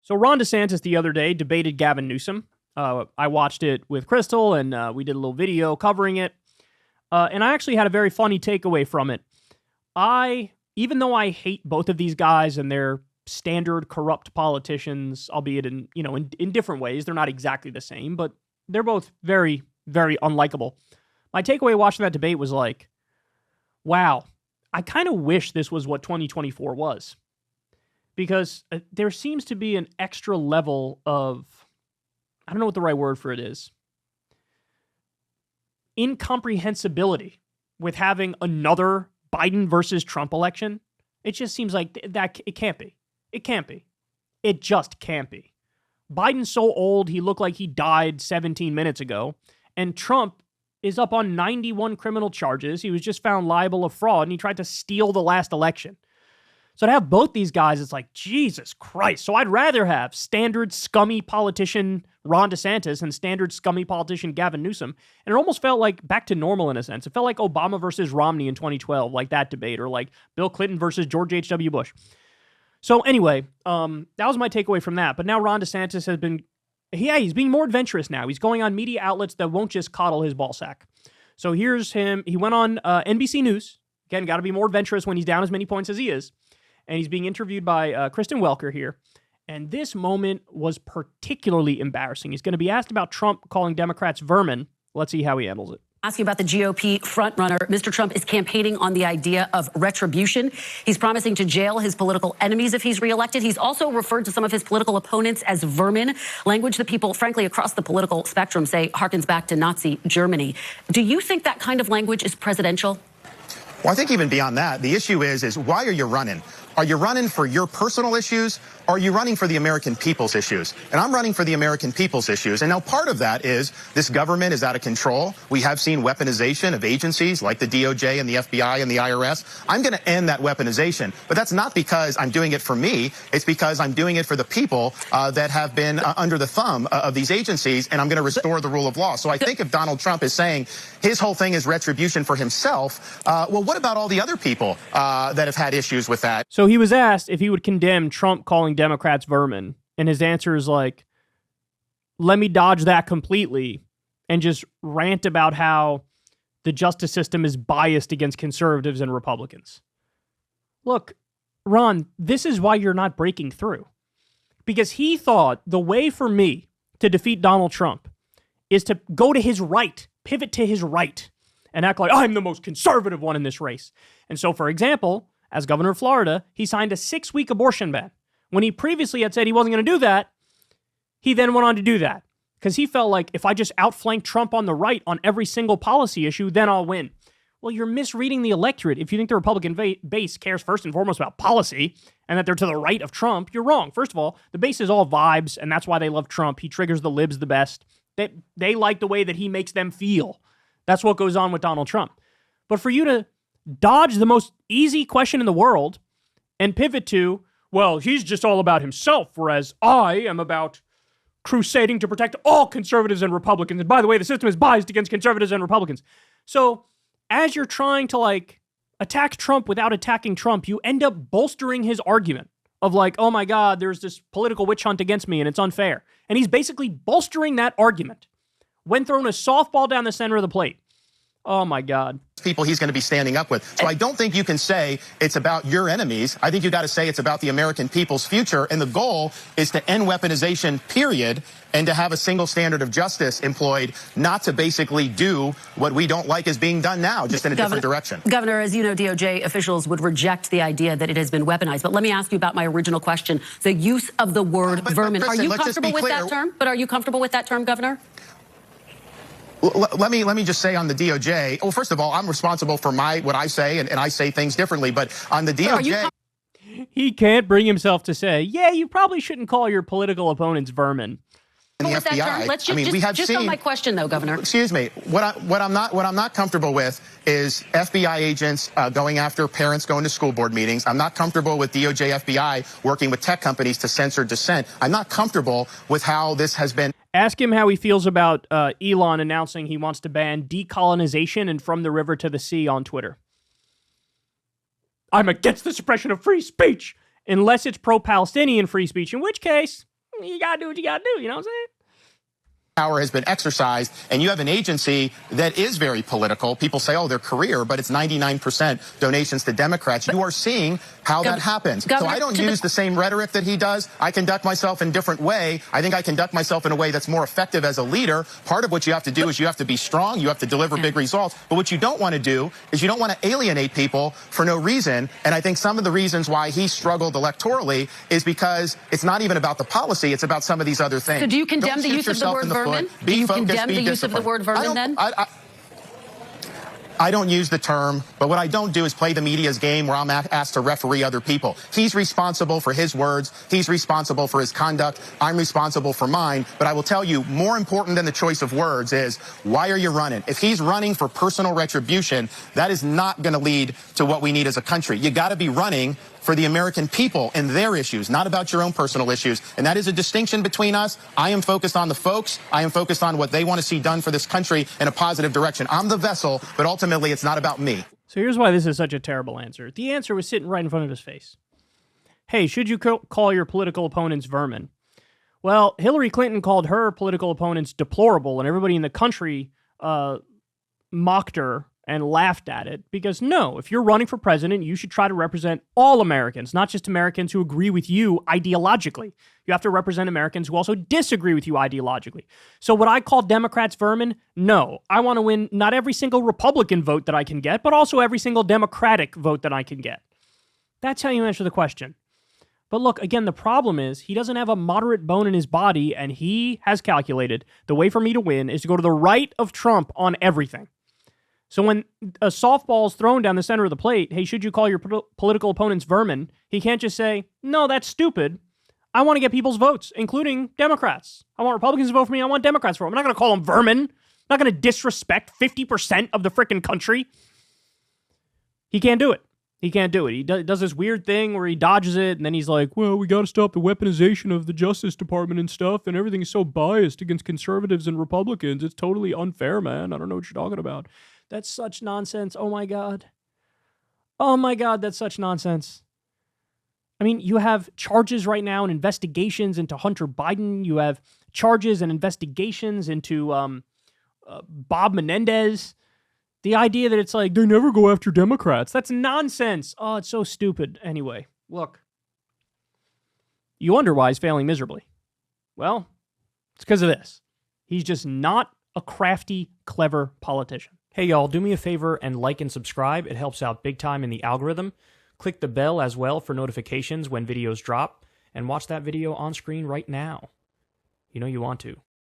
So Ron DeSantis the other day debated Gavin Newsom. I watched it with Crystal, and we did a little video covering it. And I actually had a very funny takeaway from it. Even though I hate both of these guys and their standard corrupt politicians, albeit in different ways, they're not exactly the same, but they're both very, very unlikable. My takeaway watching that debate was like, wow, I kind of wish this was what 2024 was. Because there seems to be an extra level of, I don't know what the right word for it is, incomprehensibility with having another Biden versus Trump election. It just seems like that it can't be. It can't be. It just can't be. Biden's so old, he looked like he died 17 minutes ago, and Trump is up on 91 criminal charges. He was just found liable of fraud, and he tried to steal the last election. So to have both these guys, it's like, Jesus Christ. So I'd rather have standard scummy politician Ron DeSantis and standard scummy politician Gavin Newsom. And it almost felt like back to normal in a sense. It felt like Obama versus Romney in 2012, like that debate, or like Bill Clinton versus George H.W. Bush. So anyway, that was my takeaway from that. But now Ron DeSantis has been, he's being more adventurous now. He's going on media outlets that won't just coddle his ballsack. So here's him. He went on NBC News. Again, got to be more adventurous when he's down as many points as he is. And he's being interviewed by Kristen Welker here. And this moment was particularly embarrassing. He's going to be asked about Trump calling Democrats vermin. Let's see how he handles it. Ask you about the GOP frontrunner. Mr. Trump is campaigning on the idea of retribution. He's promising to jail his political enemies if he's reelected. He's also referred to some of his political opponents as vermin, language that people, frankly, across the political spectrum say harkens back to Nazi Germany. Do you think that kind of language is presidential? Well, I think even beyond that, the issue is why are you running? Are you running for your personal issues, or are you running for the American people's issues? And I'm running for the American people's issues. And now part of that is this government is out of control. We have seen weaponization of agencies like the DOJ and the FBI and the IRS. I'm going to end that weaponization. But that's not because I'm doing it for me. It's because I'm doing it for the people that have been under the thumb of these agencies, and I'm going to restore the rule of law. So I think if Donald Trump is saying his whole thing is retribution for himself, well, what about all the other people that have had issues with that? So he was asked if he would condemn Trump calling Democrats vermin, and his answer is like, let me dodge that completely and just rant about how the justice system is biased against conservatives and Republicans. Look, Ron, this is why you're not breaking through. Because he thought the way for me to defeat Donald Trump is to go to his right, pivot to his right, and act like I'm the most conservative one in this race. And so, for example, as governor of Florida, he signed a 6-week abortion ban. When he previously had said he wasn't going to do that, he then went on to do that. Because he felt like if I just outflank Trump on the right on every single policy issue, then I'll win. Well, you're misreading the electorate. If you think the Republican base cares first and foremost about policy and that they're to the right of Trump, you're wrong. First of all, the base is all vibes, and that's why they love Trump. He triggers the libs the best. They like the way that he makes them feel. That's what goes on with Donald Trump. But for you to dodge the most easy question in the world and pivot to, well, he's just all about himself, whereas I am about crusading to protect all conservatives and Republicans. And by the way, the system is biased against conservatives and Republicans. So as you're trying to attack Trump without attacking Trump, you end up bolstering his argument of like, oh my God, there's this political witch hunt against me and it's unfair. And he's basically bolstering that argument when throwing a softball down the center of the plate. Oh my God. People he's going to be standing up with. So I don't think you can say it's about your enemies. I think you got to say it's about the American people's future. And the goal is to end weaponization, period, and to have a single standard of justice employed, not to basically do what we don't like is being done now, just in a different direction. Governor, as you know, DOJ officials would reject the idea that it has been weaponized. But let me ask you about my original question, the use of the word vermin. Kristen, are you comfortable with that term? But are you comfortable with that term, Governor? Let me just say on the DOJ, well, first of all, I'm responsible for what I say, and I say things differently. But on the DOJ, he can't bring himself to say, yeah, you probably shouldn't call your political opponents vermin. And the FBI. Let's just on my question, though, Governor. Excuse me. What I'm not comfortable with is FBI agents going after parents going to school board meetings. I'm not comfortable with DOJ FBI working with tech companies to censor dissent. I'm not comfortable with how this has been. Ask him how he feels about Elon announcing he wants to ban decolonization and from the river to the sea on Twitter. I'm against the suppression of free speech, unless it's pro-Palestinian free speech, in which case, you gotta do what you gotta do. You know what I'm saying? Power has been exercised, and you have an agency that is very political. People say, oh, their career, but it's 99% donations to Democrats. You are seeing how that happens. So I don't use the same rhetoric that he does. I conduct myself in a different way. I think I conduct myself in a way that's more effective as a leader. Part of what you have to do is you have to be strong. You have to deliver big results. But what you don't want to do is you don't want to alienate people for no reason. And I think some of the reasons why he struggled electorally is because it's not even about the policy. It's about some of these other things. So do you condemn the use of the word vermin? Do you condemn the use of the word vermin then? I don't use the term, but what I don't do is play the media's game where I'm asked to referee other people. He's responsible for his words. He's responsible for his conduct. I'm responsible for mine. But I will tell you, more important than the choice of words is, why are you running? If he's running for personal retribution, that is not going to lead to what we need as a country. You got to be running for the American people and their issues, not about your own personal issues. And that is a distinction between us. I am focused on the folks. I am focused on what they want to see done for this country in a positive direction. I'm the vessel, but ultimately it's not about me. So here's why this is such a terrible answer. The answer was sitting right in front of his face. Hey, should you call your political opponents vermin? Well, Hillary Clinton called her political opponents deplorable, and everybody in the country mocked her and laughed at it, because no, if you're running for president, you should try to represent all Americans, not just Americans who agree with you ideologically. You have to represent Americans who also disagree with you ideologically. So would I call Democrats vermin? No. I want to win not every single Republican vote that I can get, but also every single Democratic vote that I can get. That's how you answer the question. But look, again, the problem is he doesn't have a moderate bone in his body, and he has calculated the way for me to win is to go to the right of Trump on everything. So when a softball is thrown down the center of the plate, hey, should you call your political opponents vermin? He can't just say, no, that's stupid. I want to get people's votes, including Democrats. I want Republicans to vote for me. I want Democrats to vote. I'm not going to call them vermin. I'm not going to disrespect 50% of the frickin' country. He can't do it. He can't do it. He does this weird thing where he dodges it, and then he's like, well, we got to stop the weaponization of the Justice Department and stuff, and everything's so biased against conservatives and Republicans. It's totally unfair, man. I don't know what you're talking about. That's such nonsense. Oh, my God. Oh, my God, that's such nonsense. I mean, you have charges right now and investigations into Hunter Biden. You have charges and investigations into Bob Menendez. The idea that it's like, they never go after Democrats. That's nonsense. Oh, it's so stupid. Anyway, look. You wonder why he's failing miserably. Well, it's because of this. He's just not a crafty, clever politician. Hey, y'all, do me a favor and like and subscribe. It helps out big time in the algorithm. Click the bell as well for notifications when videos drop, and watch that video on screen right now. You know you want to.